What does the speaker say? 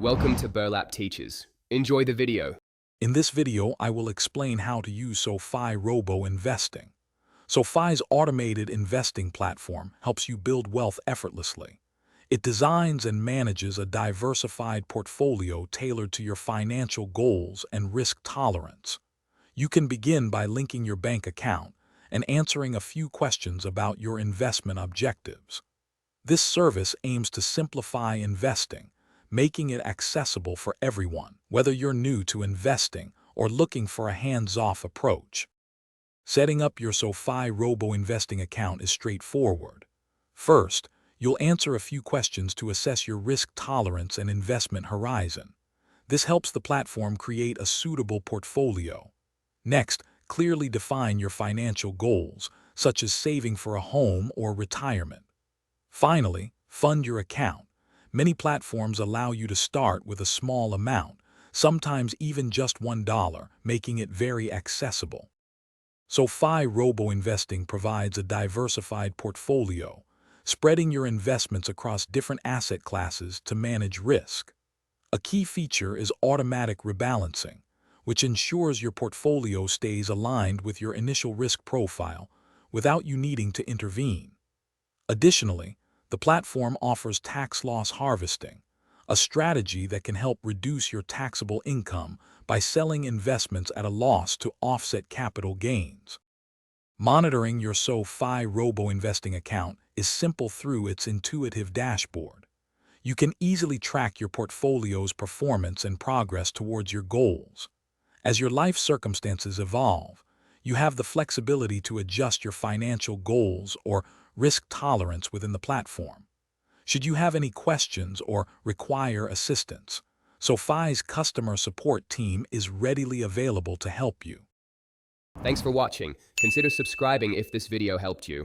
Welcome to Burlap Teachers. Enjoy the video. In this video, I will explain how to use Sofi Robo Investing. Sofi's automated investing platform helps you build wealth effortlessly. It designs and manages a diversified portfolio tailored to your financial goals and risk tolerance. You can begin by linking your bank account and answering a few questions about your investment objectives. This service aims to simplify investing, making it accessible for everyone, whether you're new to investing or looking for a hands-off approach. Setting up your Sofi Robo Investing account is straightforward. First, you'll answer a few questions to assess your risk tolerance and investment horizon. This helps the platform create a suitable portfolio. Next, clearly define your financial goals, such as saving for a home or retirement. Finally, fund your account. Many platforms allow you to start with a small amount, sometimes even just $1, making it very accessible. SoFi Robo Investing provides a diversified portfolio, spreading your investments across different asset classes to manage risk. A key feature is automatic rebalancing, which ensures your portfolio stays aligned with your initial risk profile without you needing to intervene. Additionally, the platform offers tax loss harvesting, a strategy that can help reduce your taxable income by selling investments at a loss to offset capital gains. Monitoring your SoFi Robo Investing account is simple through its intuitive dashboard. You can easily track your portfolio's performance and progress towards your goals. As your life circumstances evolve, you have the flexibility to adjust your financial goals or risk tolerance within the platform. Should you have any questions or require assistance, SoFi's customer support team is readily available to help you. Thanks for watching. Consider subscribing if this video helped you.